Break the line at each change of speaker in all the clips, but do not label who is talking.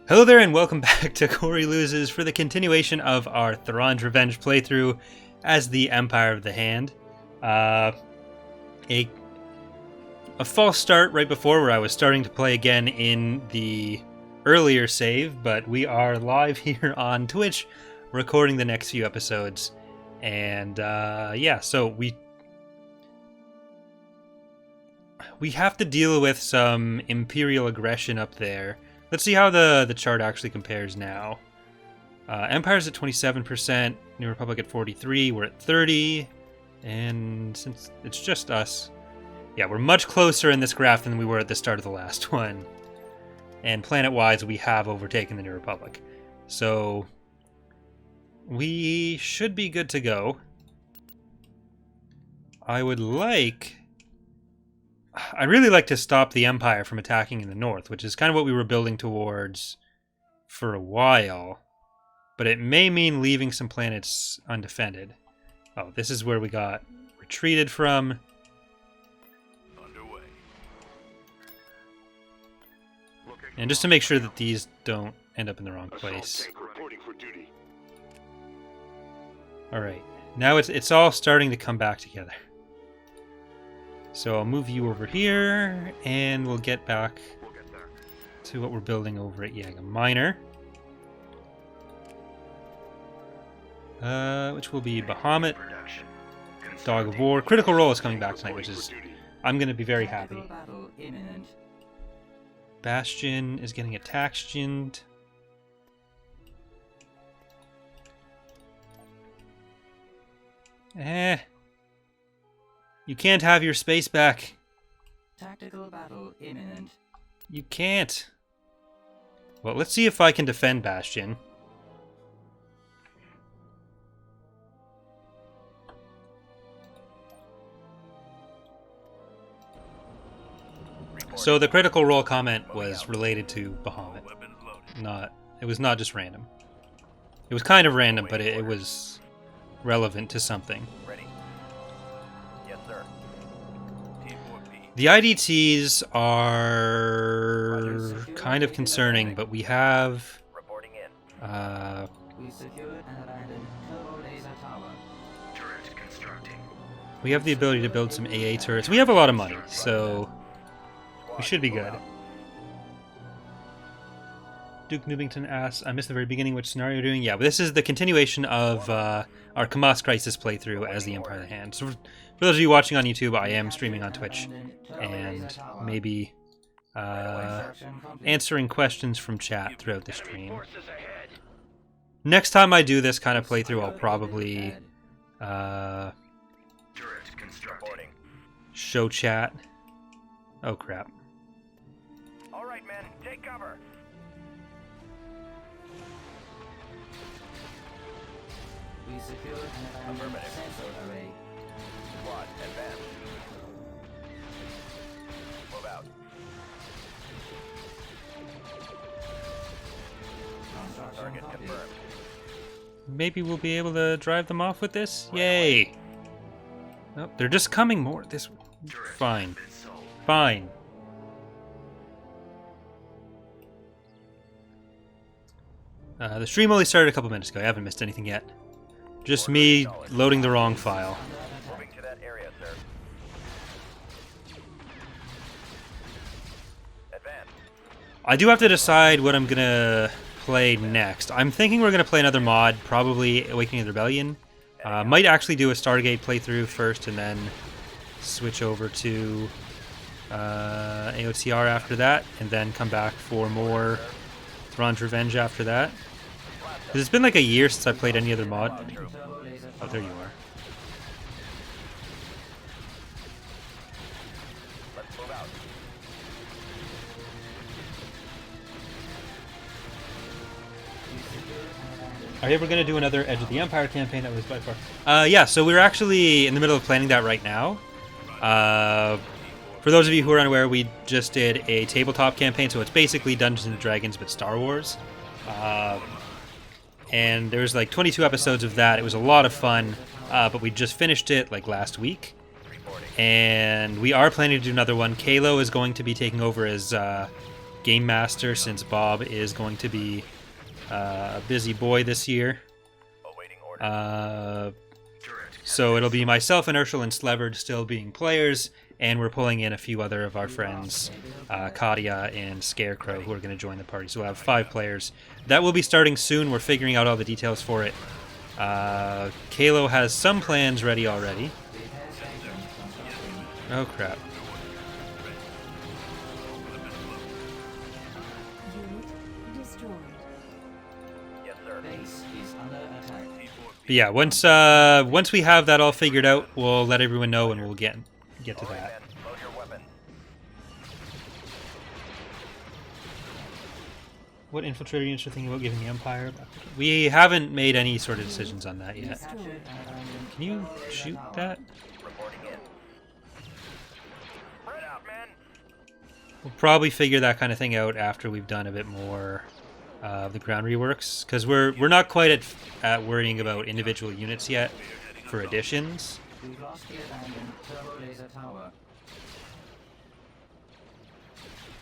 Hello there and welcome back to Corey Loses for the continuation of our THRAWN'S Revenge playthrough as the Empire of the Hand. A false start right before where I was starting to play again in the earlier save, but we are live here on Twitch recording the next few episodes. And yeah, so we have to deal with some Imperial aggression up there. Let's see how the chart actually compares now. Empire's at 27%, New Republic at 43%, we're at 30%, and since it's just us, yeah, we're much closer in this graph than we were at the start of the last one. And planet-wise, we have overtaken the New Republic. So, we should be good to go. I'd really like to stop the Empire from attacking in the north, which is kind of what we were building towards for a while. But it may mean leaving some planets undefended. Oh, this is where we got retreated from. Underway. And just to make sure that these don't end up in the wrong place. Alright, now it's all starting to come back together. So I'll move you over here, and we'll get back to what we're building over at Yaga Minor. Which will be Bahamut, Dog of War. Critical Role is coming back tonight, which is... I'm going to be very happy. Bastion is getting attack-gined. You can't have your space back. Tactical battle imminent. You can't. Well, let's see if I can defend Bastion. So the critical role comment was related to Bahamut. It was not just random. It was kind of random, but it was relevant to something. The IDTs are kind of concerning, but we have we have the ability to build some AA turrets. We have a lot of money, so we should be good. Duke Newbington asks, I missed the very beginning, which scenario you're doing? Yeah, but this is the continuation of our Kamas Crisis playthrough as the Empire of the Hand. So for those of you watching on YouTube, I am streaming on Twitch, and maybe answering questions from chat throughout the stream. Next time I do this kind of playthrough, I'll probably show chat. Oh crap.
Alright men, take cover. We secured an abandoned sensor array. Squad, advance. Move out. Target confirmed.
Maybe we'll be able to drive them off with this? Yay! Nope, they're just coming more this way. Fine. Fine. The stream only started a couple minutes ago. I haven't missed anything yet. Just me loading the wrong file.
Moving to that area, sir. Advance.
I do have to decide what I'm gonna play next. I'm thinking we're gonna play another mod, probably Awakening of the Rebellion. Might actually do a Stargate playthrough first and then switch over to AOTR after that, and then come back for more THRAWN'S Revenge after that. Because it's been like a year since I played any other mod. Oh, there you are.
Let's move out.
Are you ever going to do another Edge of the Empire campaign? That was by far... yeah, so we're actually in the middle of planning that right now. For those of you who are unaware, we just did a tabletop campaign, so it's basically Dungeons & Dragons, but Star Wars. And there's like 22 episodes of that. It was a lot of fun, but we just finished it like last week. And we are planning to do another one. Kalo is going to be taking over as game master since Bob is going to be a busy boy this year.
Awaiting order.
So it'll be myself, Inertial, and Sleverd still being players, and we're pulling in a few other of our friends, Katia and Scarecrow, who are going to join the party. So we'll have 5 players. That will be starting soon. We're figuring out all the details for it. Kalo has some plans ready already. Oh, crap.
Yes, sir.
But yeah, once we have that all figured out, we'll let everyone know and we'll get to
All right,
that.
men. Load your weapon.
What infiltrator units are thinking about giving the Empire? We haven't made any sort of decisions on that yet. Can you shoot that?
Reporting in. Spread out, men.
We'll probably figure that kind of thing out after we've done a bit more of the ground reworks, because we're not quite at worrying about individual units yet for additions.
We've lost the abandoned turbo laser tower.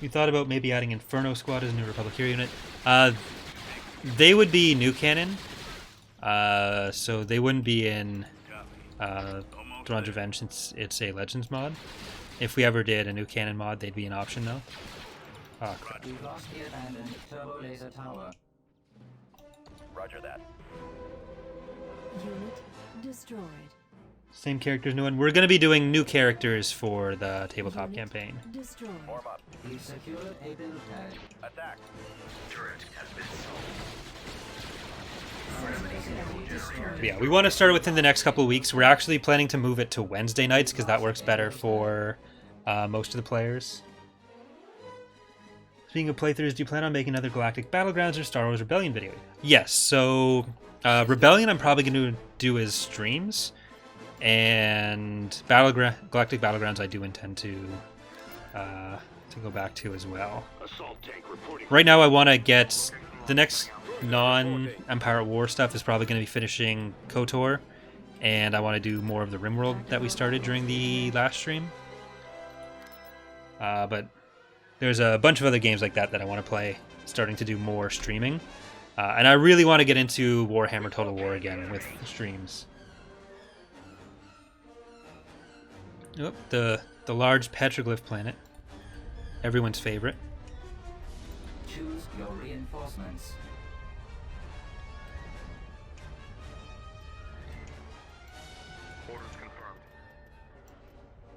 We thought about maybe adding Inferno Squad as a New Republic hero unit. They would be new canon, so they wouldn't be in Thrawn's Revenge since it's a Legends mod. If we ever did a new canon mod, they'd be an option though. Oh, crap.
We've lost the abandoned turbo laser tower.
Roger that.
Unit destroyed.
Same characters, new one. We're going to be doing new characters for the tabletop campaign.
Destroyed.
Form up.
We've secured a build tag.
Attack.
But yeah, we want to start within the next couple of weeks. We're actually planning to move it to Wednesday nights because that works better for most of the players. Speaking of playthroughs, do you plan on making another Galactic Battlegrounds or Star Wars Rebellion video? Yes, so Rebellion I'm probably going to do as streams, and Galactic Battlegrounds I do intend to go back to as well. Right now I want to get the next non-Empire at War stuff is probably going to be finishing KOTOR, and I want to do more of the RimWorld that we started during the last stream. But there's a bunch of other games like that I want to play, starting to do more streaming. And I really want to get into Warhammer Total War again with streams. Oh, the large petroglyph planet. Everyone's favorite.
Choose your reinforcements.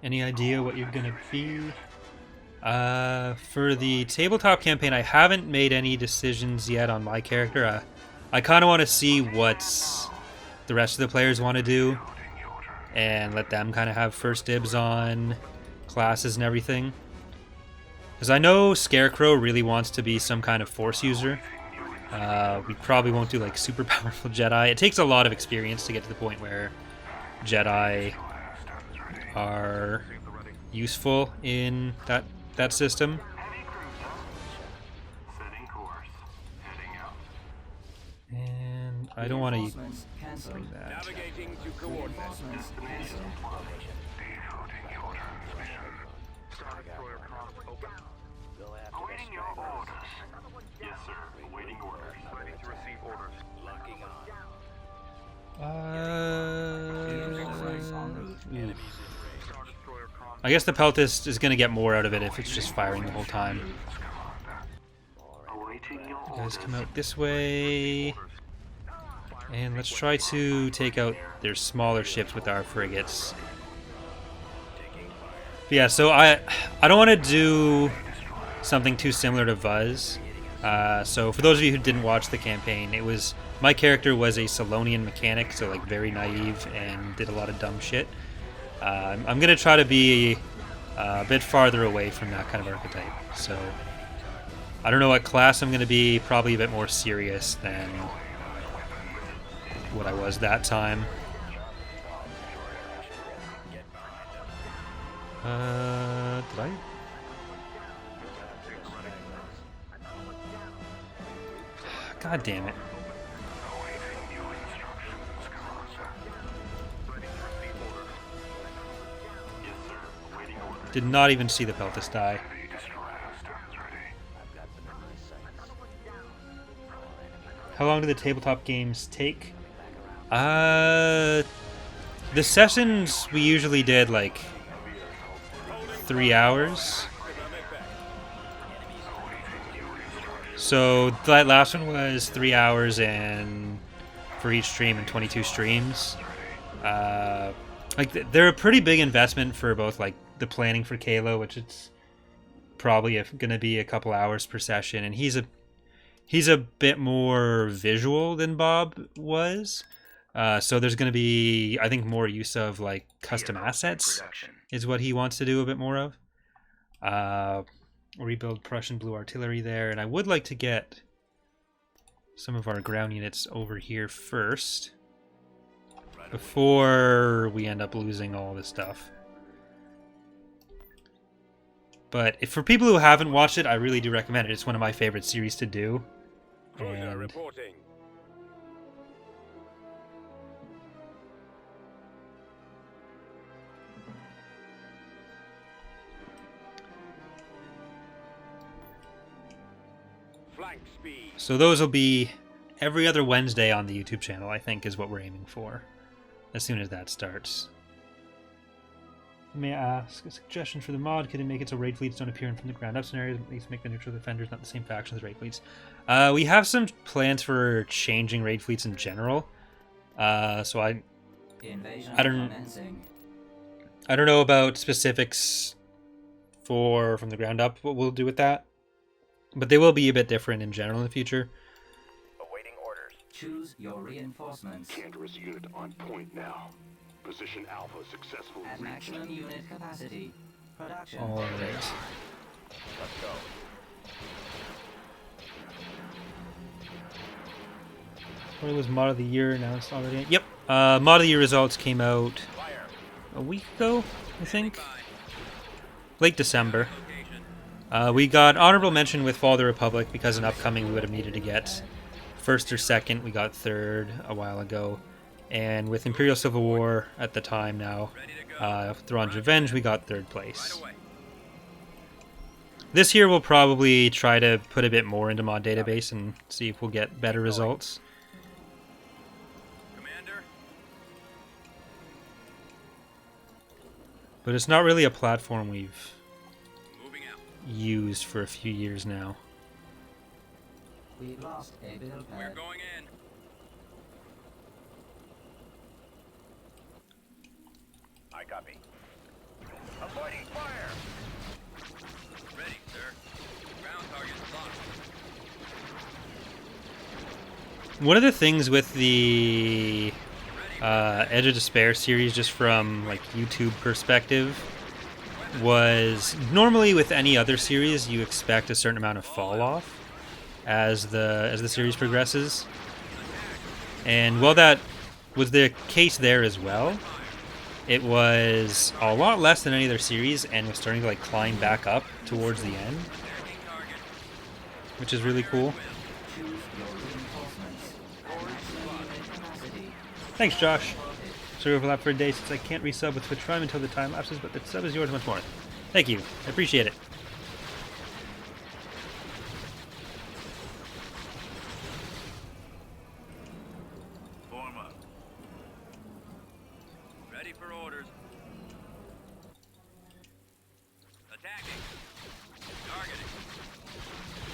Any idea what you're gonna be? For the tabletop campaign, I haven't made any decisions yet on my character. I kind of want to see what the rest of the players want to do and let them kind of have first dibs on classes and everything. Because I know Scarecrow really wants to be some kind of Force user. We probably won't do like super powerful Jedi. It takes a lot of experience to get to the point where Jedi are useful in that system. And I don't want to
Reinforcements cancelled.
bring that.
Navigating to
Reinforcements cancelled.
They'll have to
Awaiting your orders. Yes, sir. Awaiting orders. Ready to receive orders.
locking on.
Oof. I guess the Peltist is going to get more out of it if it's just firing the whole time.
Awaiting your
You guys come out this way. And let's try to take out their smaller ships with our frigates. But yeah, so I don't want to do something too similar to Vuz. So for those of you who didn't watch the campaign, my character was a Salonian mechanic, so like very naive and did a lot of dumb shit. I'm gonna try to be a bit farther away from that kind of archetype. So I don't know what class I'm gonna be. Probably a bit more serious than what I was that time. Did I? God damn it. Did not even see the Peltist die. How long do the tabletop games take? The sessions we usually did like 3 hours. So that last one was 3 hours and for each stream and 22 streams. Like they're a pretty big investment for both like the planning for Kalo, which it's probably going to be a couple hours per session, and he's a bit more visual than Bob was. So there's going to be, I think, more use of like custom assets is what he wants to do a bit more of. Rebuild Prussian blue artillery there, and I would like to get some of our ground units over here first before we end up losing all this stuff. But if, for people who haven't watched it, I really do recommend it. It's one of my favorite series to do.
Cruiser reporting. Flank speed.
So those will be every other Wednesday on the YouTube channel, I think, is what we're aiming for, as soon as that starts. May I ask a suggestion for the mod? Could it make it so raid fleets don't appear in from the ground up scenarios, at least make the neutral defenders not the same faction as raid fleets? We have some plans for changing raid fleets in general. So I don't know about specifics for from the ground up what we'll do with that, but they will be a bit different in general in the future.
Awaiting orders.
Choose your reinforcements.
Cantor's unit on point now. Position Alpha successful.
At maximum unit capacity. Production.
All right.
Let's go.
What was mod of the year announced already? Yep. Mod of the year results came out
Fire.
a week ago, I think. Late December. We got honorable mention with Fall of the Republic because in upcoming we would have needed to get first or second. We got third a while ago. And with Imperial Civil War at the time now, Thrawn's Revenge, we got third place. This year we'll probably try to put a bit more into mod database and see if we'll get better results.
Commander.
But it's not really a platform we've
Moving out.
used for a few years now.
We've lost a build
We're
pad.
going in. I copy. Avoiding fire. Ready, sir. Ground target locked.
One of the things with the Edge of Despair series, just from like YouTube perspective, was normally with any other series you expect a certain amount of fall off as the series progresses, and while that was the case there as well, it was a lot less than any other series and was starting to like climb back up towards the end, which is really cool.
Choose your reinforcements. At maximum unit capacity.
Thanks, Josh. Sorry overlap for a day since I can't resub with Twitch Prime until the time lapses, but the sub is yours once more. Thank you. I appreciate it.
Form up. Ready for orders. Attacking. Targeting.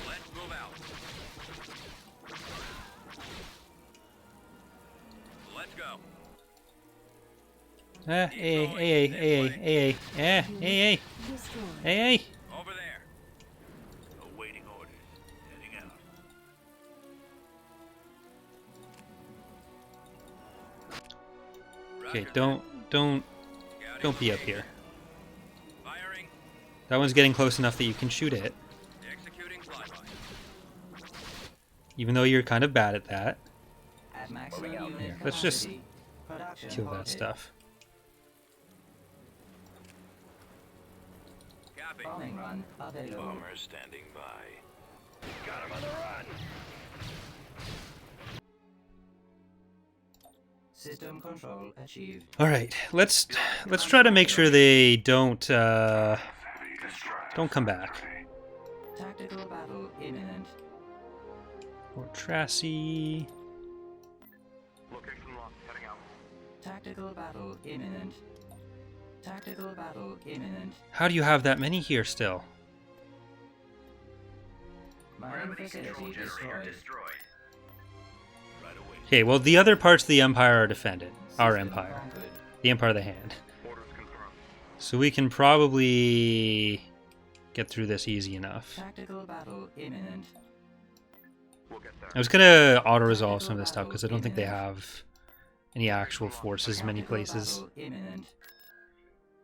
Let's move out. Let's go.
Hey.
Over there. Awaiting orders. Heading out.
Okay,
Roger.
don't be up here.
Firing.
That one's getting close enough that you can shoot it,
Executing flyby.
even though you're kind of bad at that.
At maximum
Moving out.
unit
Here, let's just
capacity. Production
Kill that
halted.
stuff.
Copy.
Bombing run available.
Bomber standing by. Got him on the run.
System control achieved.
All right, let's try to make sure they don't come back.
Tactical battle imminent.
Port Tracy.
Location locked. Heading out.
Tactical battle imminent. Tactical battle imminent.
How do you have that many here still?
Mining facility destroyed.
Right away.
Okay, well the other parts of the Empire are defended. Our
System
Empire.
conquered.
The Empire of the Hand.
Orders confirmed.
So we can probably get through this easy enough.
Tactical battle imminent.
We'll get there.
I was gonna auto-resolve some of this stuff because I don't think they have any actual forces in many places.
Battle imminent.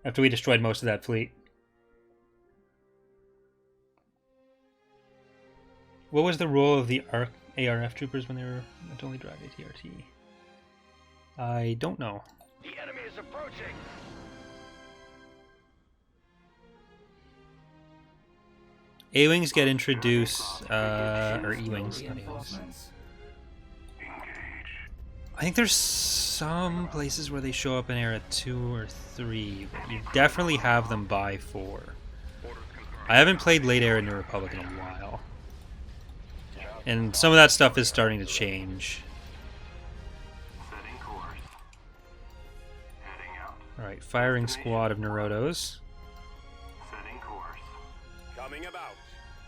After we destroyed most of that fleet. What was the role of the ARF troopers when they were meant to only drive ATRT? I don't know.
The enemy is approaching.
A-Wings get introduced, or E-Wings, not A-Wings.
Reinforcements.
I think there's some places where they show up in Era 2 or 3, but you definitely have them by 4.
Orders confirmed.
I haven't played late Era New Republic in a while. And some of that stuff is starting to change.
Setting course. Heading out.
Alright, firing squad of Neurotos.
Setting course.
Coming about.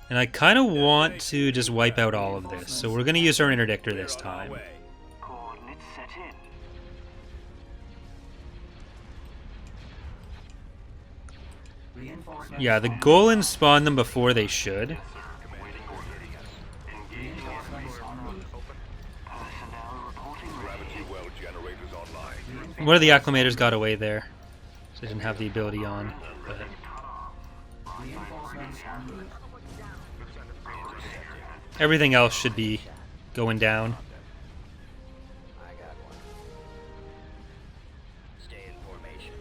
And I kind of want to just wipe out all of this, so we're going to use our interdictor this
We're on our
time.
way.
Coordinates set in.
Reinforcements
Yeah, the
on
Golans spawn them before they should.
Waiting orders. Engaging
Reinforcements en route.
personnel reporting
Gravity well generators online.
One of the acclimators got away there, so they didn't have the ability on. But
Reinforcements en route.
everything else should be going down.
I got one. Stay in formation.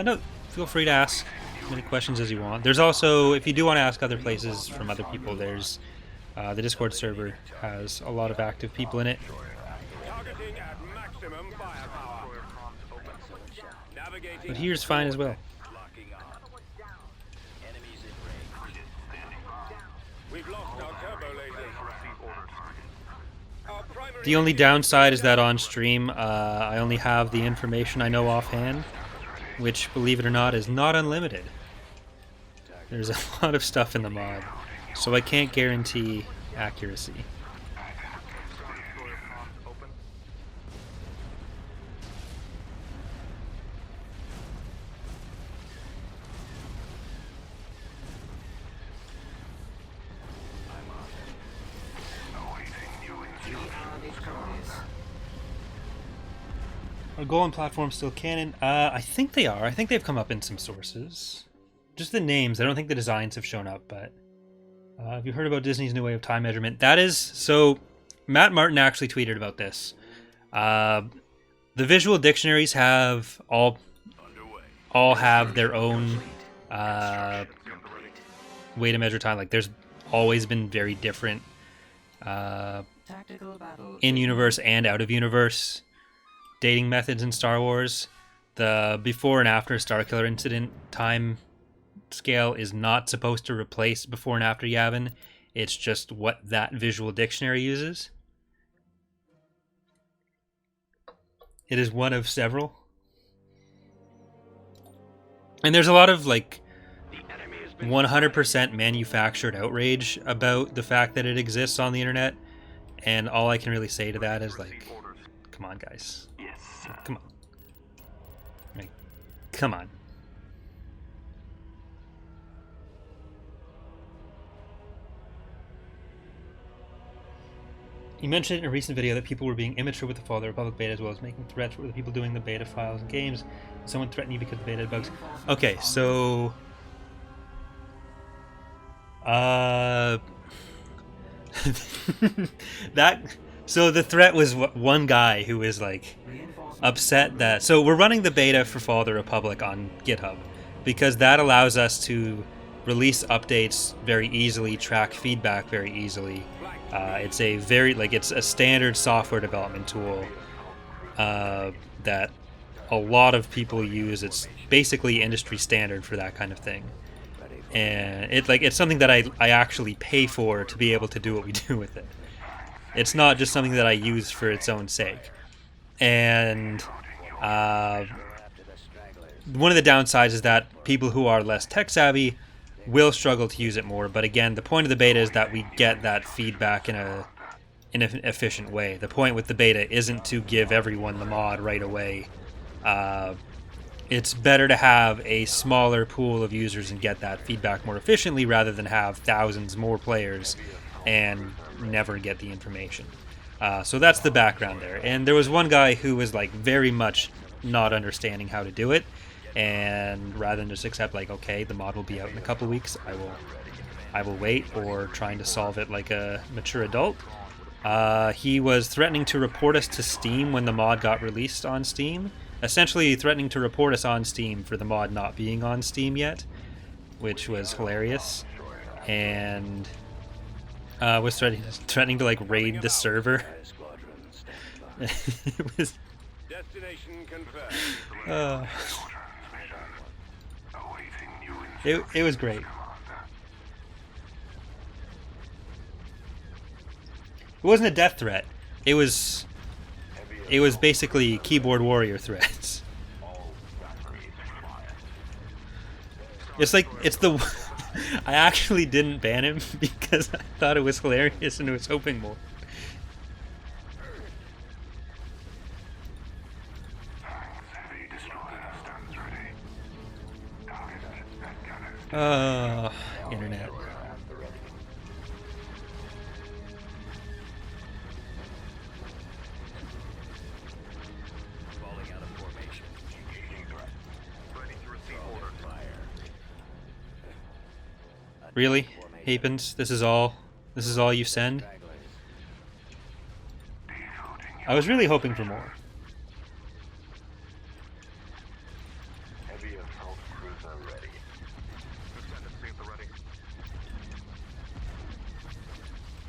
No, feel free to ask as many questions as you want. There's also, if you do want to ask other places from other people, there's the Discord server has a lot of active people in it.
Targeting at maximum firepower. Navigating.
But here's fine as well.
Locking on. Enemies in range. We've lost our turbo lasers. Our primary
The only downside is that on stream, I only have the information I know offhand, which, believe it or not, is not unlimited. There's a lot of stuff in the mod, so I can't guarantee accuracy.
We are victorious.
Are Golem platforms still canon? I think they are. I think they've come up in some sources. Just the names. I don't think the designs have shown up, but have you heard about Disney's new way of time measurement? That is, so Matt Martin actually tweeted about this. The visual dictionaries have all have their own way to measure time. Like there's always been very different
Tactical battle
in-universe and out-of-universe dating methods in Star Wars. The before and after Starkiller incident time scale is not supposed to replace before and after Yavin. It's just what that visual dictionary uses. It is one of several. And there's a lot of like 100% manufactured outrage about the fact that it exists on the internet. And all I can really say to that is like, come on guys.
Yes, sir.
Come on. Like, come on. You mentioned in a recent video that people were being immature with the Fall of the Republic beta as well as making threats with the people doing the beta files and games. Someone threatened you because of the beta bugs. Okay, so... So the threat was one guy who was like upset that... So we're running the beta for Fall of the Republic on GitHub because that allows us to release updates very easily, track feedback very easily. It's a it's a standard software development tool that a lot of people use. It's basically industry standard for that kind of thing. And it's something that I actually pay for to be able to do what we do with it. It's not just something that I use for its own sake. And one of the downsides is that people who are less tech savvy will struggle to use it more. But again, the point of the beta is that we get that feedback in an efficient way. The point with the beta isn't to give everyone the mod right away. It's better to have a smaller pool of users and get that feedback more efficiently rather than have thousands more players and never get the information. So that's the background there. And there was one guy who was like very much not understanding how to do it, and rather than just accept like, okay, the mod will be out in a couple weeks, I will wait, or trying to solve it like a mature adult. He was threatening to report us to Steam when the mod got released on Steam. Essentially threatening to report us on Steam for the mod not being on Steam yet, which was hilarious. And was threatening to like raid the server. It was
Destination confirmed.
it was great. It wasn't a death threat. It was basically keyboard warrior threats. It's the I actually didn't ban him because I thought it was hilarious and I was hoping more. Internet.
Falling out of formation. Engaging threat.
Ready to receive orders.
Fire.
Really? Hapens? This is all you send? I was really hoping for more.
Heavy assault cruiser ready. Lieutenant, see at the ready.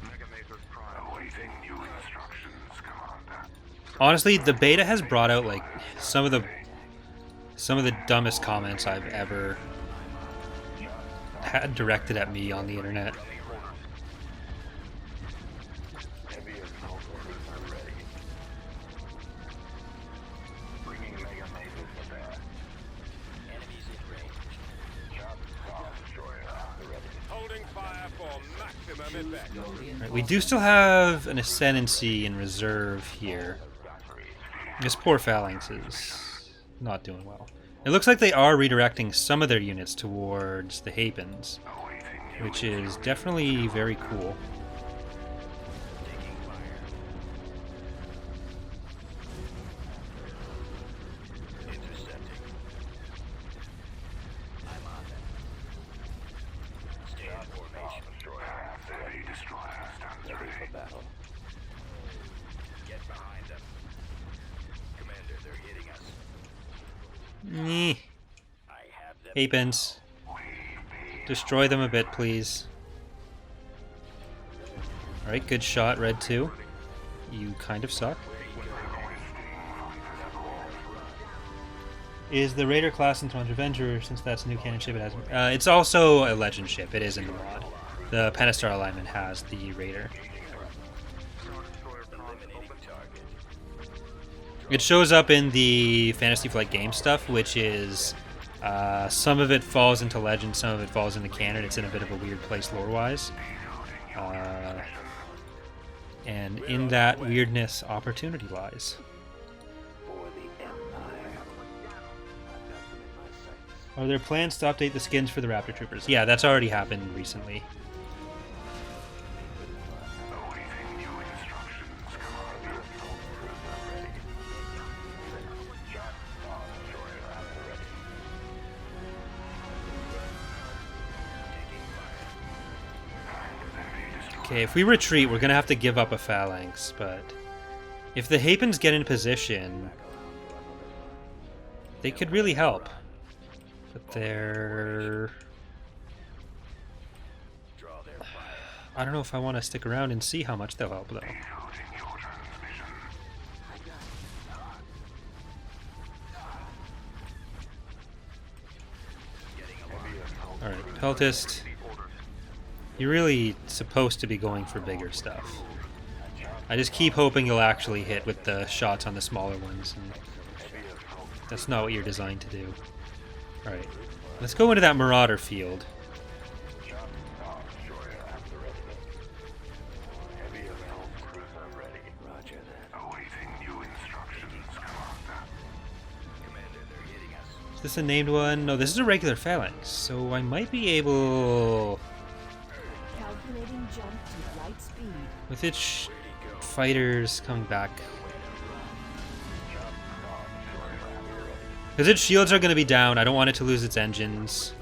Mega Matrix Prime. Awaiting new instructions, Commander.
Honestly, the beta has brought out like some of the dumbest comments I've ever had directed at me on the internet.
Heavy assault cruiser ready. Bringing Mega Matrix to bear.
Enemies in range.
Sharp Star Destroyer ready.
Holding fire for maximum effect.
Right, we do still have an ascendancy in reserve here. This poor Phalanx is not doing well. It looks like they are redirecting some of their units towards the Hapens, which is definitely very cool.
Taking fire. Intercepting. I'm on it. Stay in formation.
Heavy Destroyer stands
Ready
ready.
for battle. Get behind them. Commander, they're hitting us.
Nyeh.
I have them.
Hapens. Destroy them a bit, please. Alright, good shot, Red 2. You kind of suck. Is the Raider class in Toronto Avenger, since that's a new canon ship, it has... it's also a legend ship, it is in the mod. The Pentastar alignment has the Raider.
Eliminating target.
It shows up in the Fantasy Flight game stuff, which is... some of it falls into legend, some of it falls into canon. It's in a bit of a weird place lore-wise. And in that weirdness, opportunity lies.
For the Empire. I've got them in my sights.
Are there plans to update the skins for the Raptor Troopers? Yeah, that's already happened recently.
Awaiting new instructions, Commander. Assault cruiser ready. Sharp Star Destroyer ready.
Okay, if we retreat, we're gonna have to give up a Phalanx, but... if the Hapens get in position... they could really help. But they're...
Draw their fire.
I don't know if I want to stick around and see how much they'll help, though.
Decoding your transmission. Heavy assault
Alright, Peltist,
receive orders.
you're really supposed to be going for bigger stuff. I just keep hoping you'll actually hit with the shots on the smaller ones, and that's not what you're designed to do. Alright, let's go into that Marauder field.
Roger that. Awaiting new instructions, Commander.
Commander, they're hitting us.
Is this a named one? No, this is a regular phalanx, so I might be able...
Calculating jump to light speed.
with its fighters coming back. Because its shields are going to be down, I don't want it to lose its engines.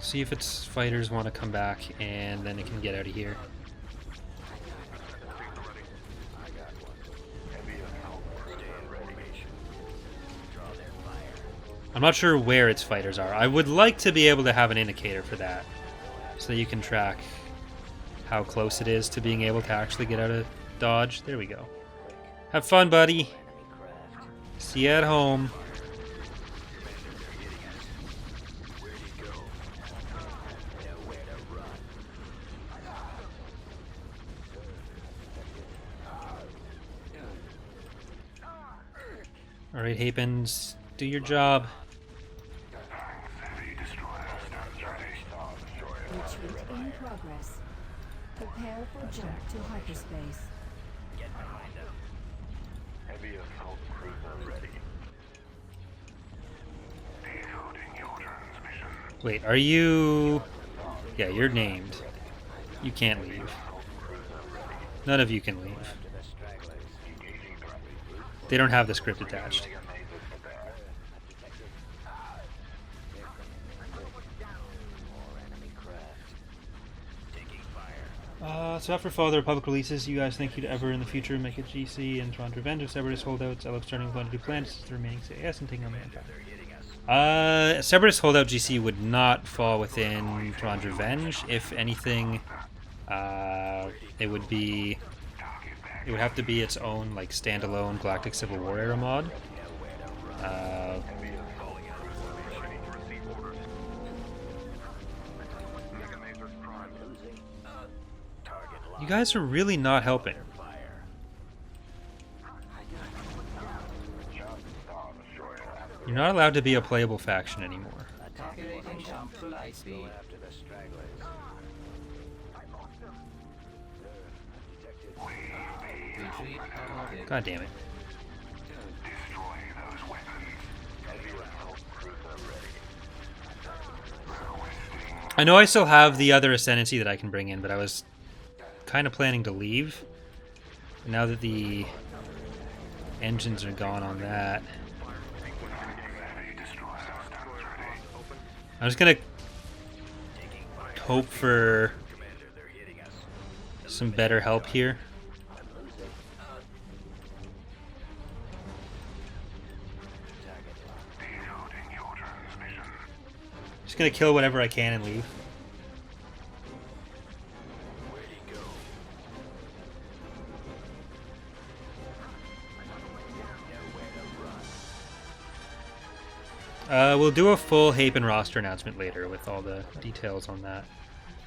See if its fighters want to come back, and then it can get out of here. I'm not sure where its fighters are. I would like to be able to have an indicator for that, so that you can track how close it is to being able to actually get out of dodge. There we go. Have fun, buddy. See you at home. Alright, Hapens, do your job.
Heavy destroyer stands ready.
Retreat in progress. Prepare for jump to hyperspace.
Heavy assault cruiser ready. Decoding your transmission.
Wait, are you... Yeah, you're named. You can't leave. None of you can leave. They don't have the script attached. So after Father Republic releases, you guys think you'd ever in the future make a GC and THRAWN'S Revenge of Separatist holdouts? I love starting with one to do plans to the remaining CAS and taking on the Empire. Separatist holdout GC would not fall within THRAWN'S Revenge. If anything, it would be... It would have to be its own, like, standalone Galactic Civil War era mod. You guys are really not helping. You're not allowed to be a playable faction anymore.
Calculating jump to light speed. Retreat aborted.
God damn it.
Destroy those weapons. Heavy assault cruiser ready. Requesting.
I know I still have the other Ascendancy that I can bring in, but I was kind of planning to leave. Now that the engines are gone on that, I'm just gonna hope for some better help here.
Decoding your transmission.
Just gonna kill whatever I can and leave. We'll do a full Hapen roster announcement later with all the details on that.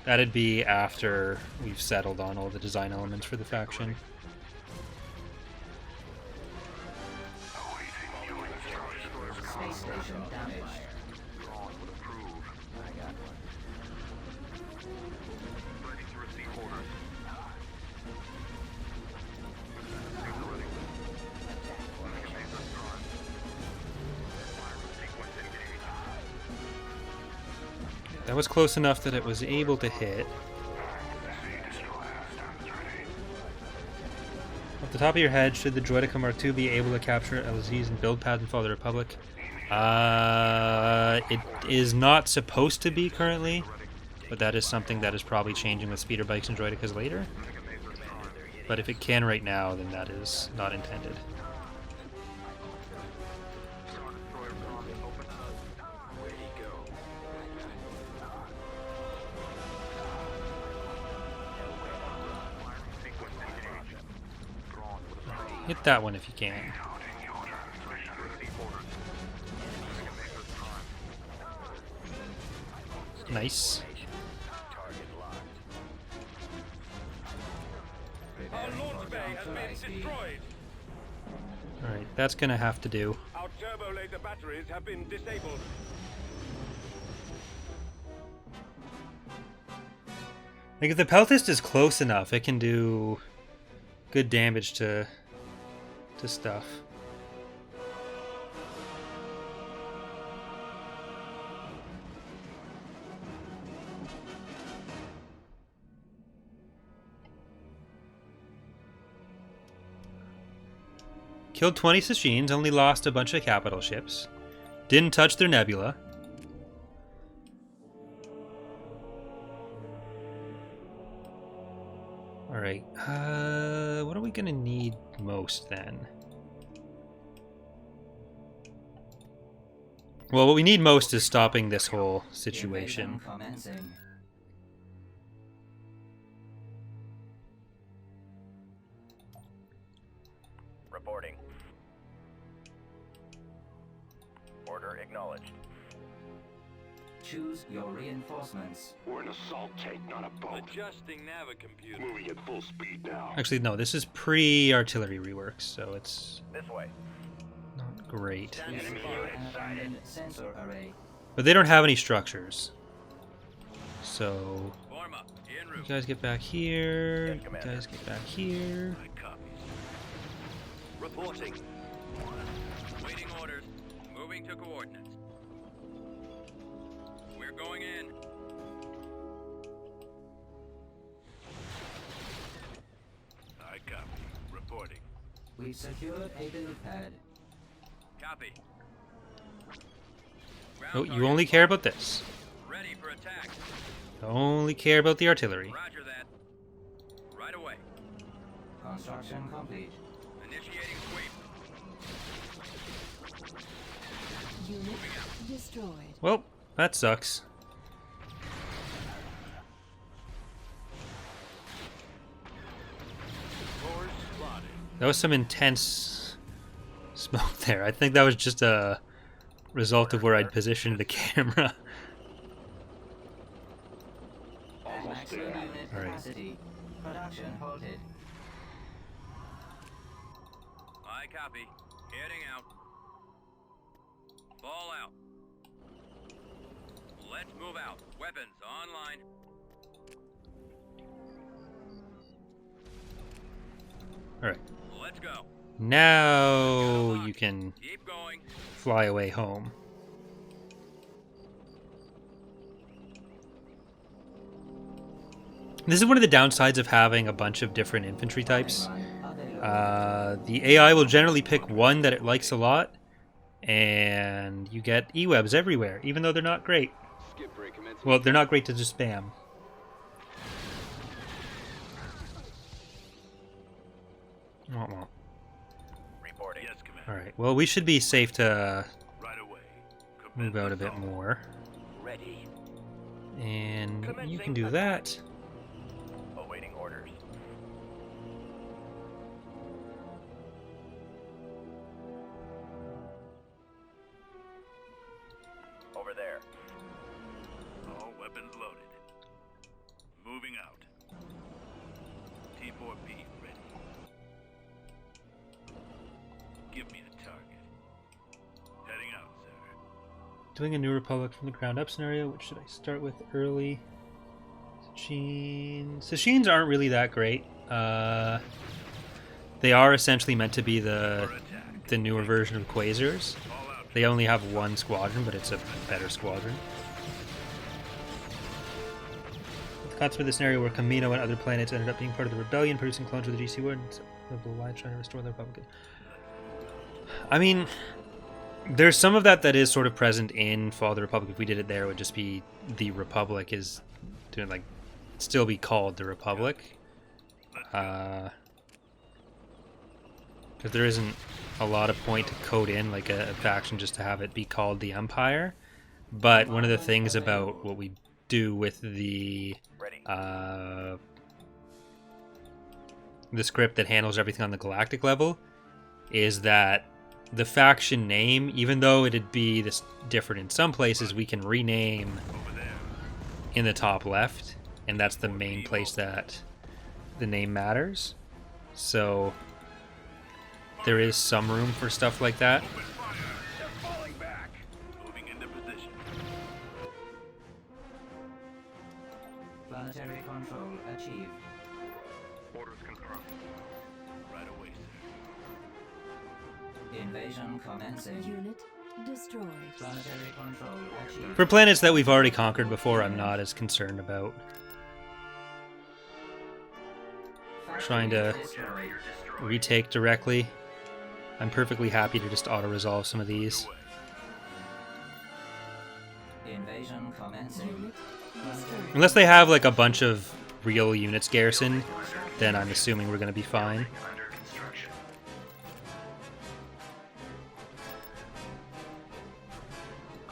That'd be after we've settled on all the design elements for the faction.
Awaiting new instructions.
Space station damaged.
Drawn would approve. I got one. Ready to receive orders.
That was close enough that it was able to hit. Off the top of your head, should the Droideka Mark II be able to capture LZs and build pads in Father Republic? It is not supposed to be currently, but that is something that is probably changing with speeder bikes and Droidekas later. But if it can right now, then that is not intended. Hit that one if you can. Nice.
high speed.
Alright, that's gonna have to do.
Our turbo laser batteries have been disabled.
Like, if the Peltist is close enough, it can do good damage to stuff. Killed 20 Sashins, only lost a bunch of capital ships. Didn't touch their nebula. Alright, what are we gonna need most then? Well, what we need most is stopping this whole situation.
Invasion commencing.
Reporting. Order acknowledged.
Choose your reinforcements.
We're an assault tank, not a boat.
Adjusting navicomputer.
Moving at full speed now.
Actually, no, this is pre-artillery reworks, so it's
This way.
not great.
Enemy unit sighted.
Abandoned sensor array.
But they don't have any structures. So,
Form up. En
you
route.
guys get back here.
Yes,
You
Commander.
guys get back here.
My copies. Reporting. Waiting orders. Moving to coordinates. We're going in.
I copy. Reporting.
We've secured a build pad.
Copy.
Oh,
Ground
you
target
only care about this.
ready for attack.
You only care about the artillery.
Roger that. Right away.
Construction complete.
Initiating sweep.
Unit destroyed.
Well, that sucks.
Course plotted.
That was some intense smoke there. I think that was just a result of where I'd positioned the camera.
Almost
Maximum
there.
unit
All right.
capacity. Production halted.
I copy. Heading out. Fall out. Let's move out. Weapons online.
Alright.
Let's go.
Now you can
Keep going.
fly away home. This is one of the downsides of having a bunch of different infantry types. The AI will generally pick one that it likes a lot, and you get E-webs everywhere, even though they're not great. Well, they're not great to just spam. Wah, wah.
Reporting.
Yes, Commander.
Alright, well, we should be safe to
Right away.
move out a bit more.
Ready.
And you can do that.
Awaiting orders. Over there.
All weapons loaded. Moving out. T4B ready. Give me a target. Heading out, sir.
Doing a New Republic from the ground up scenario. Which should I start with early? Sashins. Sashins aren't really that great. They are essentially meant to be the newer version of Quasars.
All out.
They only have one squadron, but it's a better squadron. The concept of the scenario where Camino and other planets ended up being part of the rebellion, producing clones of the GC War, and the Alliance trying to restore the Republic. I mean, there's some of that is sort of present in Fall of the Republic. If we did it there, it would just be the Republic is doing like still be called the Republic. Because there isn't a lot of point to code in like a faction just to have it be called the Empire. But one of the things about what we do with the
Ready.
script that handles everything on the galactic level is that the faction name, even though it'd be this different in some places, we can rename
Over there.
in the top left, and that's the main place that the name matters. So there is some room for stuff like that.
They're falling back. Moving into position.
Planetary control achieved.
Orders confirmed.
Right away, sir.
Invasion commencing.
Unit destroyed.
Planetary control achieved.
For planets that we've already conquered before, I'm not as concerned about trying to
Destroyed.
retake directly. I'm perfectly happy to just auto-resolve some of these.
Invasion commencing.
Unit destroyed.
Unless they have like a bunch of real units garrisoned, then I'm assuming we're going to be fine.
Under construction.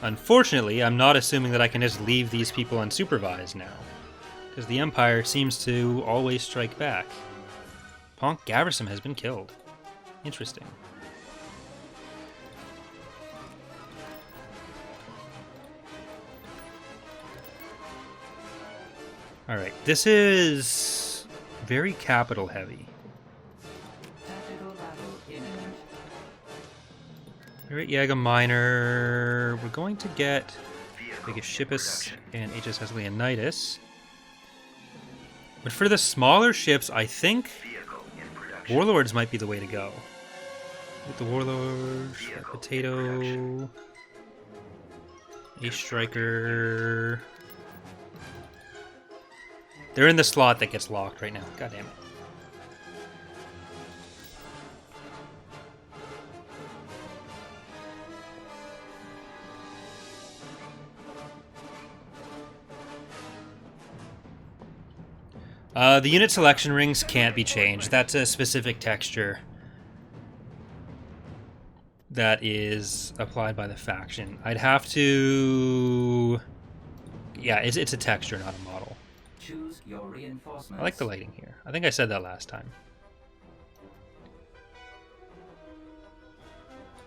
Unfortunately, I'm not assuming that I can just leave these people unsupervised now, because the Empire seems to always strike back. Ponk Gaversom has been killed. Interesting. Alright, this is very capital heavy.
Tactical battle imminent.
Alright, Yaga Minor. We're going to get Bigoshipus and HSS Leonidas. But for the smaller ships, I think Warlords might be the way to go. With the Warlords, Potato, Ace Striker. They're in the slot that gets locked right now. God damn it. The unit selection rings can't be changed. That's a specific texture that is applied by the faction. I'd have to... Yeah, it's a texture, not a model.
Choose your reinforcements.
I like the lighting here. I think I said that last time.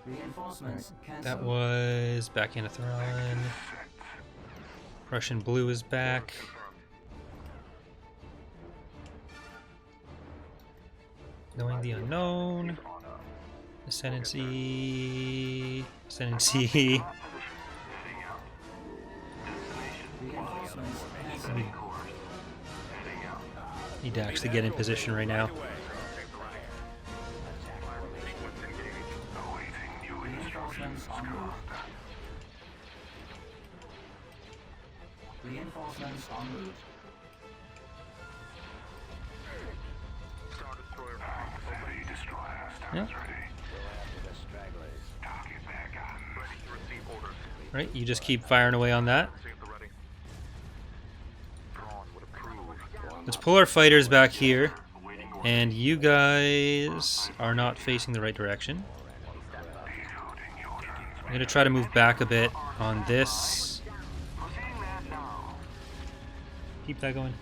Reinforcements cancelled.
That was back into Thrawn. Russian Blue is back. Knowing the Unknown. Ascendancy. Ascendancy.
Reinforcements cancelled.
Need to actually get in position right now.
Reinforcements en route. Reinforcements en route.
Star Destroyer Enemy destroyer starts
Yeah.
ready. Target back on. Ready to receive orders.
Right, you just keep firing away on that.
See at the ready. Thrawn would approve.
Let's pull our fighters back here. And you guys are not facing the right direction. I'm going to try to move back a bit on this. Keep that going.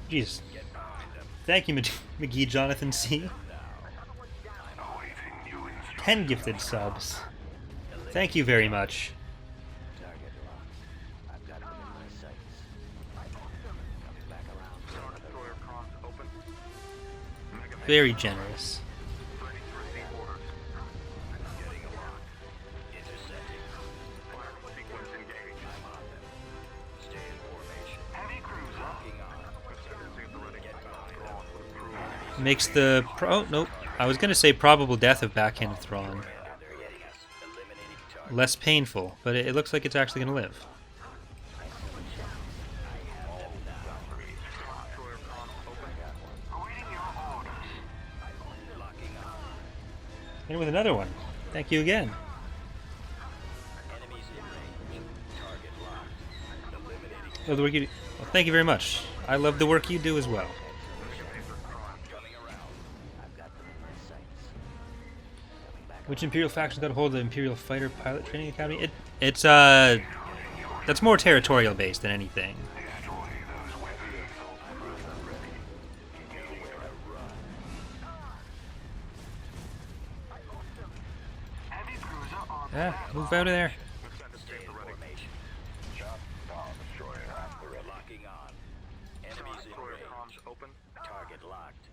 Jeez. Thank you, McGee Jonathan C. 10 gifted subs. Thank you very much.
Star Destroyer cross open.
Very generous.
Ready to receive orders. Getting aloft. Intercepting. Fire sequence engaged. I'm on them. Stay in formation. Heavy cruiser. Locking on. Ascendancy at the ready. Thrawn would approve.
Makes the... Oh, nope. I was going to say probable death of backhanded Thrawn less painful, but it looks like it's actually going to live. And with another one. Thank you again. Love the work you do. Well, thank you very much. I love the work you do as well. Which Imperial faction got a hold of the Imperial Fighter Pilot Training Academy? It's that's more territorial based than anything. Yeah, move out of there.
Locking on. Enemies in range.
Open.
Target locked.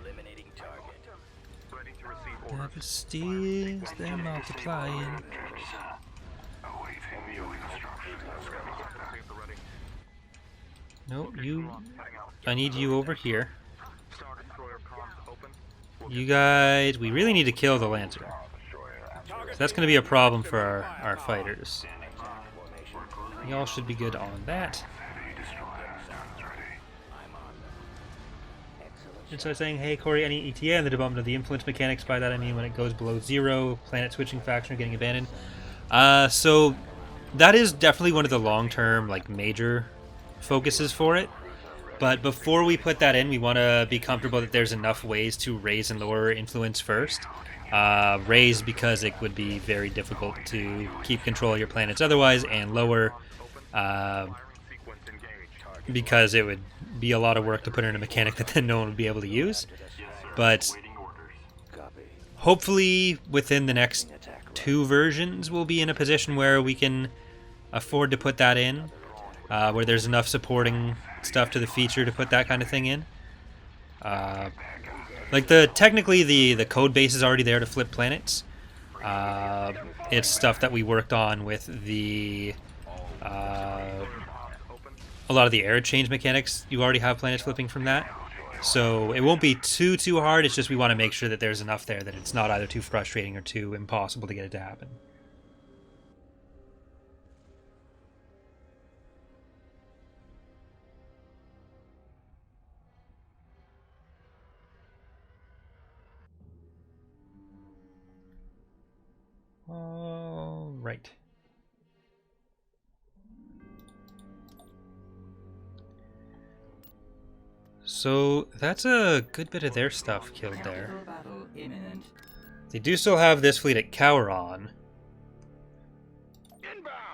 Eliminating target.
Ready to receive orders.
Never steals, they're multiplying.
Awaiting your instructions. See at the ready.
Nope, you.
Heading out.
I need you over here.
Star Destroyer comms open.
You guys, we really need to kill the Lancer. So that's going to be a problem for our fighters. Y'all should be good on that. And so saying, hey Corey, any ETA in the development of the influence mechanics? By that I mean when it goes below 0, planet switching faction are getting abandoned. So that is definitely one of the long-term, like, major focuses for it. But before we put that in, we want to be comfortable that there's enough ways to raise and lower influence first. Raise because it would be very difficult to keep control of your planets otherwise, and lower because it would be a lot of work to put in a mechanic that then no one would be able to use. But hopefully within the next 2 versions we'll be in a position where we can afford to put that in, where there's enough supporting stuff to the feature to put that kind of thing in. Like technically the code base is already there to flip planets. It's stuff that we worked on with the a lot of the air change mechanics. You already have planets flipping from that, so it won't be too hard. It's just we want to make sure that there's enough there that it's not either too frustrating or too impossible to get it to happen. All right. So that's a good bit of their stuff killed there.
Tactical battle imminent.
They do still have this fleet at Cowron.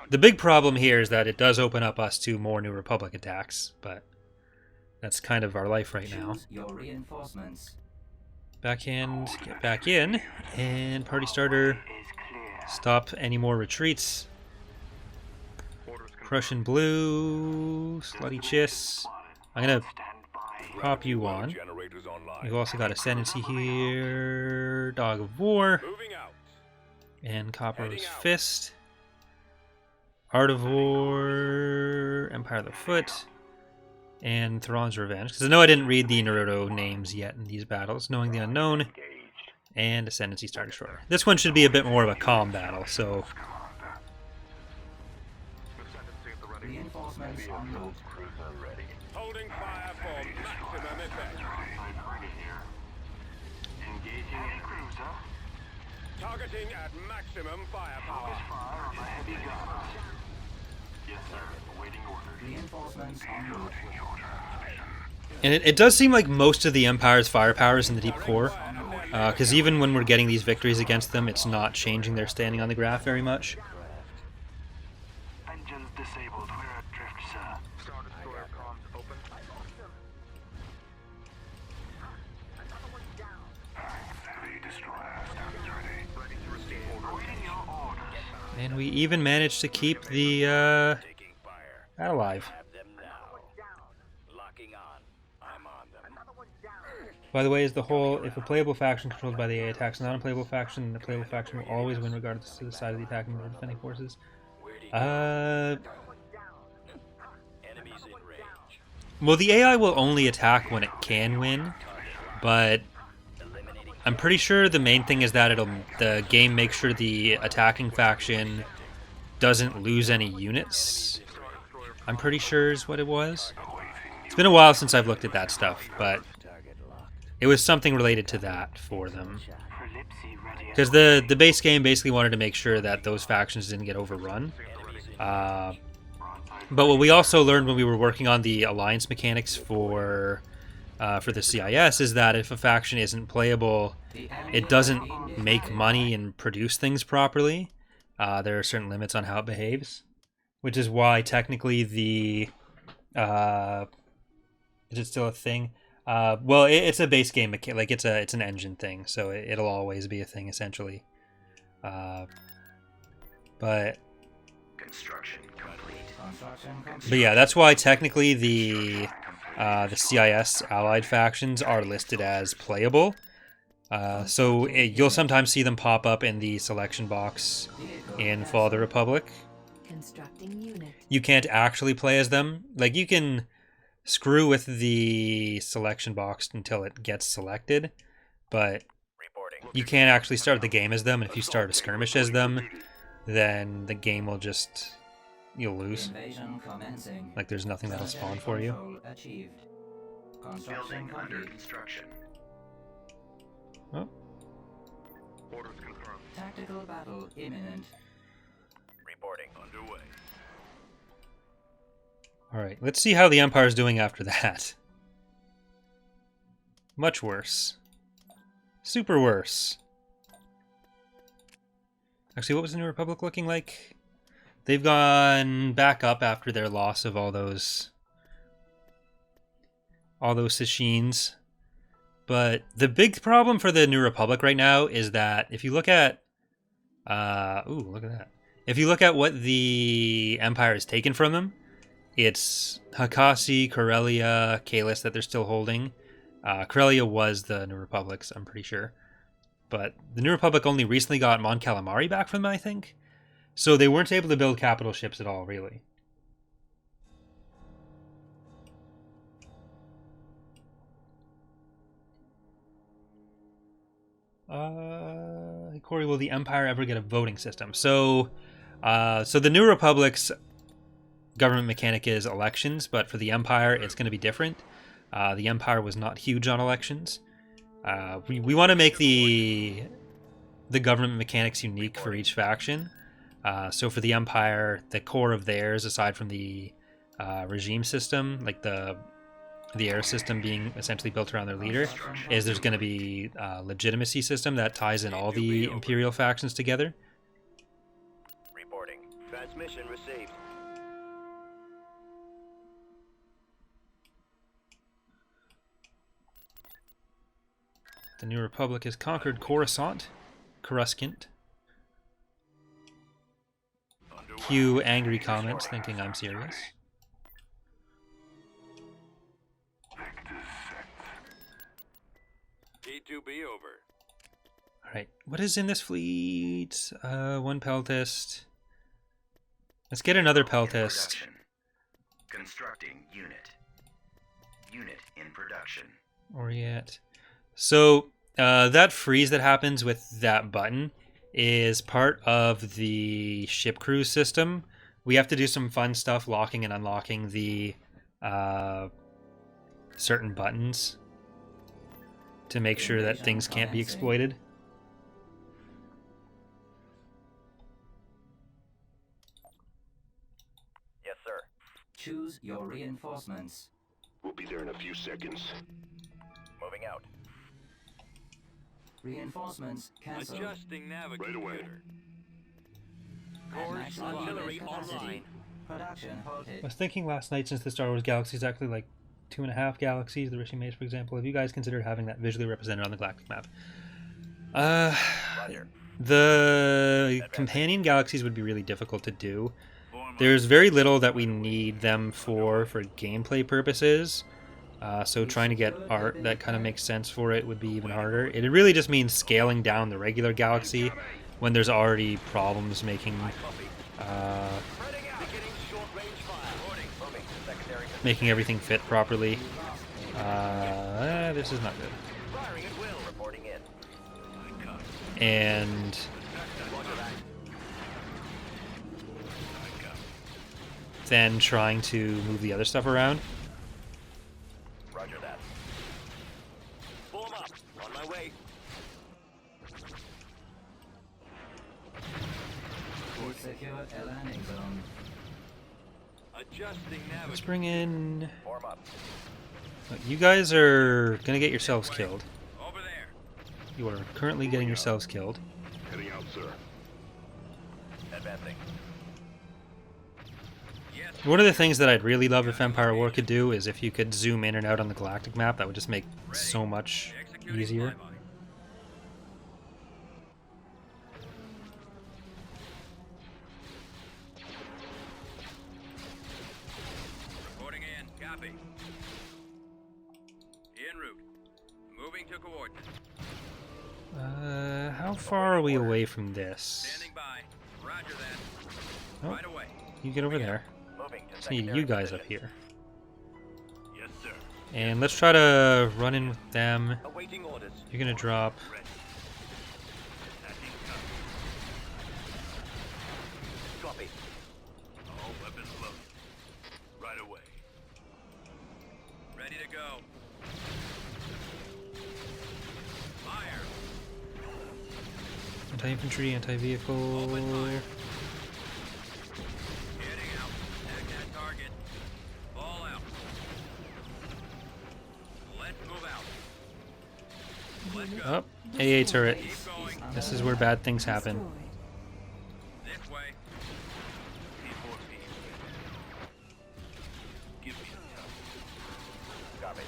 The big problem here is that it does open up us to more New Republic attacks, but that's kind of our life right now.
Choose your reinforcements.
Backhand, get back in, and party starter, stop any more retreats. Prussian Blue, Slutty Chiss. I'm gonna pop you on.
Generators online.
You've also got Ascendancy here, Dog of War,
Moving out.
and Copper's Fist. Art of War, Empire of the Foot, and THRAWN'S Revenge. Because I know I didn't read the Naruto names yet in these battles. Knowing the Unknown, and Ascendancy Star Destroyer. This one should be a bit more of a calm battle, so...
Reinforcements en route.
Holding fire for maximum effect.
Engaging a cruiser.
Targeting at maximum firepower.
Fire on the heavy guns. Yes, sir. Awaiting orders.
Reinforcements en route.
And it does seem like most of the Empire's firepower is in the deep core. Because even when we're getting these victories against them, it's not changing their standing on the graph very much.
Engines disabled. We're adrift, sir. Star Destroyer comms open. Heavy destroyer stands ready. Ready to receive orders. Awaiting your orders.
And we even managed to keep the
Taking fire.
that alive.
Have them now. Locking on. I'm on them.
By the way, is the whole, if a playable faction controlled by the AI attacks a non-playable faction, then the playable faction will always win regardless of the side of the attacking or defending forces.
Enemies in range.
Well, the AI will only attack when it can win, but I'm pretty sure the main thing is that the game makes sure the attacking faction doesn't lose any units. I'm pretty sure is what it was. It's been a while since I've looked at that stuff, but it was something related to that for them. Because the base game basically wanted to make sure that those factions didn't get overrun. But what we also learned when we were working on the alliance mechanics for the CIS is that if a faction isn't playable, it doesn't make money and produce things properly. There are certain limits on how it behaves, which is why technically the is it still a thing? Well, it's a base game mechanic, like it's an engine thing, so it'll always be a thing essentially. But
Construction complete.
Construction complete.
yeah, that's why technically the the CIS allied factions are listed as playable. So you'll sometimes see them pop up in the selection box in Fall of the Republic.
Constructing unit.
You can't actually play as them. Like, you can screw with the selection box until it gets selected, but
Reporting.
you can't actually start the game as them, and if you start a skirmish as them, then the game will just... you'll lose.
Invasion commencing.
Like, there's nothing that'll spawn for you.
Control achieved. Construction
Building under
complete.
construction.
Oh,
Orders confirmed.
Tactical battle imminent.
Reporting. Underway.
alright. Let's see how the Empire's doing after that. Much worse. Super worse. Actually, what was the New Republic looking like? They've gone back up after their loss of all those Sashins. But the big problem for the New Republic right now is that if you look at ooh, look at that. If you look at what the Empire has taken from them, it's Hakasi, Corellia, Kalis that they're still holding. Corellia was the New Republic's, I'm pretty sure. But the New Republic only recently got Mon Calamari back from them, I think. So they weren't able to build capital ships at all, really. Corey, will the Empire ever get a voting system? So the New Republic's government mechanic is elections, but for the Empire, it's going to be different. The Empire was not huge on elections. We want to make the government mechanics unique for each faction. So for the Empire, the core of theirs, aside from the regime system, like the air system being essentially built around their leader, is there's going to be a legitimacy system that ties in all the Imperial factions together.
Reporting. Transmission received.
The New Republic has conquered Coruscant. Cue angry comments thinking I'm serious.
T2B over.
Alright, what is in this fleet? One Peltist. Let's get another Peltist.
Production. Constructing unit. Unit in production.
Orient. So, that freeze that happens with that button is part of the ship crew system. We have to do some fun stuff locking and unlocking the certain buttons to make sure that things can't be exploited.
Yes, sir.
Choose your reinforcements.
We'll be there in a few seconds.
Moving out.
Reinforcements cancelled.
Adjusting nav
Right away.
computer.
At maximum
Artillery
capacity.
online.
Production
I
halted.
was thinking last night, since the Star Wars galaxy is actually like 2.5 galaxies, the Rishi Maze, for example, have you guys considered having that visually represented on the galactic map?
Roger.
The companion galaxies would be really difficult to do. There's very little that we need them for gameplay purposes. So trying to get art that kind of makes sense for it would be even harder. It really just means scaling down the regular galaxy when there's already problems making
Beginning short range fire. Moving. Secondary.
making everything fit properly. This is not good.
Firing at will. Reporting in.
And
Roger that.
then trying to move the other stuff around.
Roger that. Form up. On my way.
We secured a landing zone.
Adjusting nav.
Let's bring in...
Form up.
You guys are gonna get yourselves killed.
Over there.
You are currently getting yourselves killed.
Heading out, sir.
Advancing.
Yes.
One of the things that I'd really love if Empire War could do is if you could zoom in and out on the galactic map. That would just make so much
Executing
easier.
flyby. Reporting in. Copy. Moving to coordinates.
How far are we away from this?
Standing by. Roger that.
Oh,
Right away.
you get over there.
Moving to
Just need
secondary
you guys up
position.
here.
Yes, sir.
And let's try to run in with them.
Awaiting orders.
You're gonna drop.
Ready. Attacking cover.
Copy.
All weapons loaded. Right away.
Ready to go. Fire.
Anti-infantry, anti-vehicle.
Heading out. Attack that target. All out. Let's move out. Let's go.
Up. AA turret.
Keep going.
This is where bad things happen.
Destroyed.
This way.
P4P. Give me a
Copy.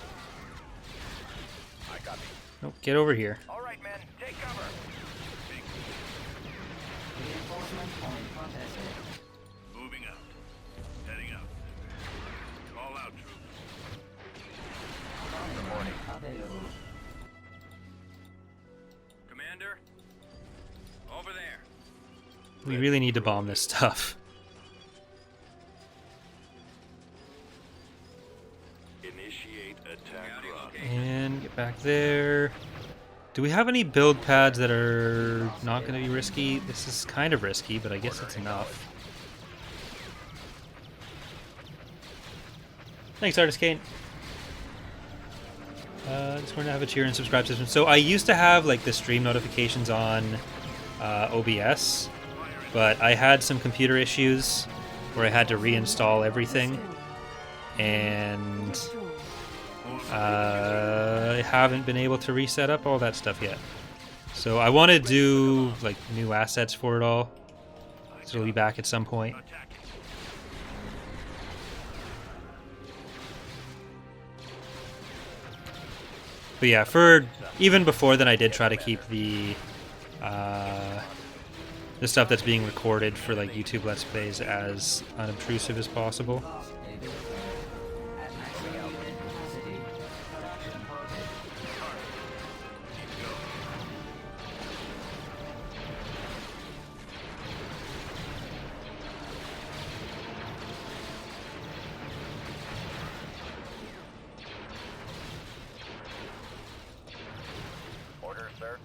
I copy.
Nope, get over here.
All right, men. Take cover.
Reinforcement point contested.
moving out. Heading out. Call out troops.
Reporting.
Available.
Commander. Over there.
We really need to bomb this stuff.
Initiate attack
Scouting
run.
location.
And get back there. Do we have any build pads that are not going to be risky? This is kind of risky, but I guess it's enough. Thanks, Artist Kane. Just want to have a cheer and subscribe system. So I used to have like the stream notifications on OBS, but I had some computer issues where I had to reinstall everything, and
Destroyed.
I haven't been able to reset up all that stuff yet. So I want to do like new assets for it all. So it'll be back at some point.
Attacking.
But yeah, for even before then, I did try to keep the stuff that's being recorded for like YouTube Let's Plays as unobtrusive as possible.
Lost a builder. At maximum unit capacity. Production halted.
Keep going.
Order, sir.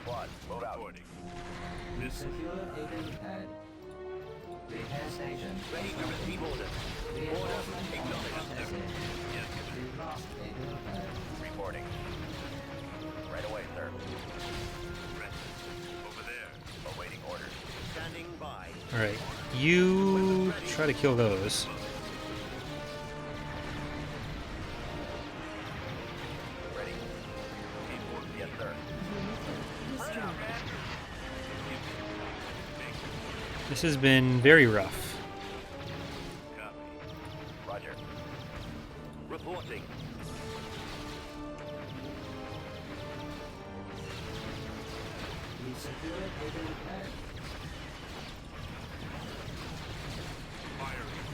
Squad, move out.
Reporting. This
Secure a build pad. Repair station.
Ready to receive orders.
Reinforcement point contested. We lost a build pad.
Reporting. Right away, sir.
ready. Over there.
Awaiting orders. Standing by.
Alright, you try to kill those.
Ready.
P4P.
Yes, sir.
Destroyed.
This has been very rough.
Copy.
Roger. Reporting.
We secured a build pad.
Firing.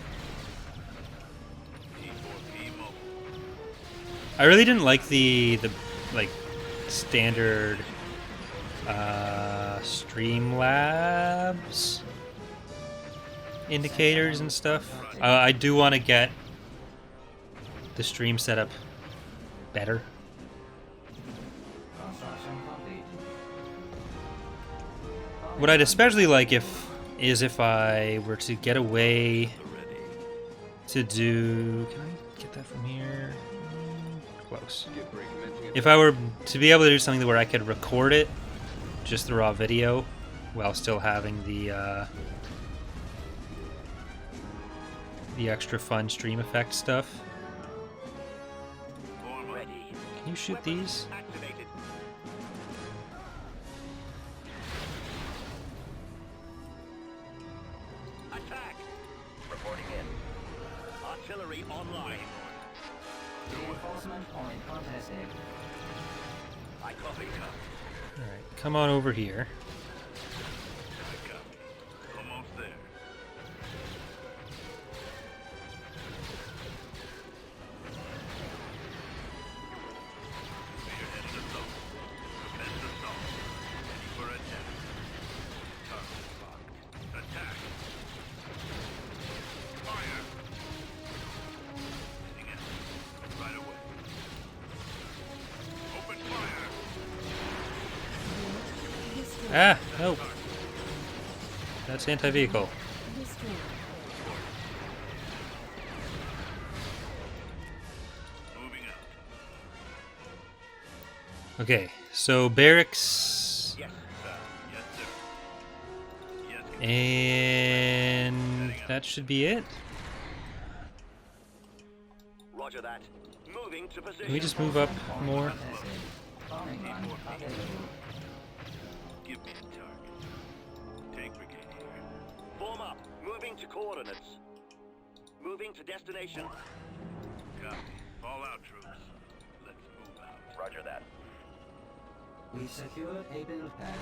P4P mobile.
I really didn't like the like standard Streamlabs indicators and stuff. I do want to get the stream setup better.
Construction complete.
What I'd especially like if I were to get away
Ready.
to do. Can I get that from here? Close. If I were to be able to do something where I could record it, just the raw video, while still having the extra fun stream effect stuff.
Form
Ready.
Can you shoot these?
Activated. Attack. Reporting in. Artillery online.
Reinforcement point contested.
I copy.
Alright, come on over here.
I copy. Almost there.
Ah, nope. That's anti-vehicle.
Destroyed.
Moving out.
Okay, so barracks,
Yes, sir. Yes, sir. Yes,
and that should be it.
Roger that. Moving to position.
Can we just move up more?
Method. Bombing run available.
Give me a target. Tank brigade here. Form up. Moving to coordinates. Moving to destination. Copy. Fall out, troops. Let's move out. Roger that.
We secured a build pad.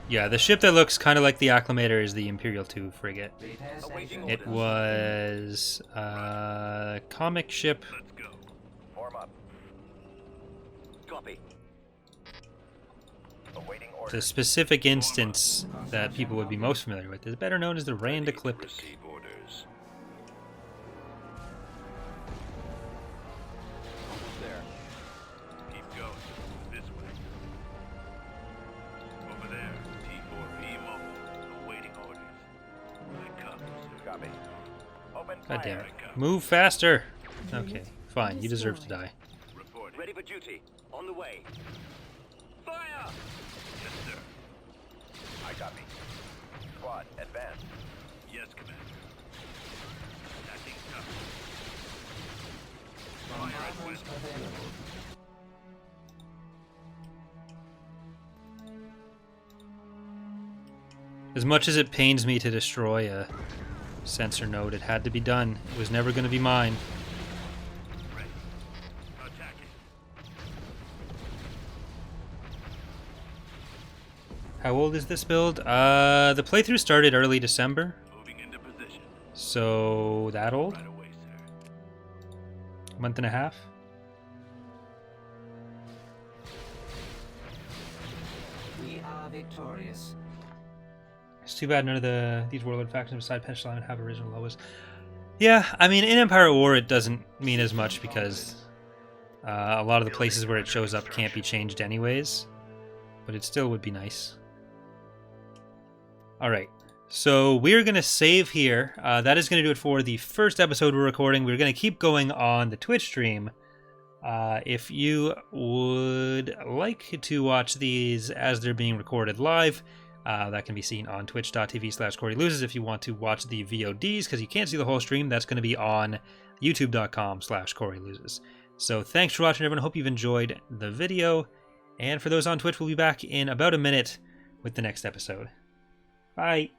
Yeah, the ship that looks kind of like the Acclimator is the Imperial II frigate.
Repair
Awaiting
station.
It was a comic ship.
Let's go. Form up. Copy. Awaiting order.
The specific instance that people would be most familiar with is better known as the Rand Ecliptic.
Receive orders. Almost there. Keep going. This way. Over there. T4P mobile. Awaiting orders. I copy, sir. Copy. Open
God damn it.
fire.
Move faster! Okay, fine. You deserve to die.
Reporting. Ready for duty. On the way. Fire! Yes, sir. I copy. Squad, advance. Yes, Commander. Acting tough. Fire at will.
Bombardment available.
As much as it pains me to destroy a sensor node, it had to be done. It was never going to be mine.
Ready. Attacking.
How old is this build? The playthrough started early December,
Moving into position.
so that old?
Right away, sir.
Month and a half?
We are victorious.
It's too bad none of these warlord factions beside Pennsylvania have original logos. Yeah, I mean, in Empire at War it doesn't mean as much because a lot of the places where it shows up can't be changed anyways, but it still would be nice. Alright, so we're going to save here. That is going to do it for the first episode we're recording. We're going to keep going on the Twitch stream. If you would like to watch these as they're being recorded live, that can be seen on twitch.tv/CoreyLoses. If you want to watch the VODs, because you can't see the whole stream, that's going to be on youtube.com/CoreyLoses. So thanks for watching, everyone. Hope you've enjoyed the video. And for those on Twitch, we'll be back in about a minute with the next episode. Bye.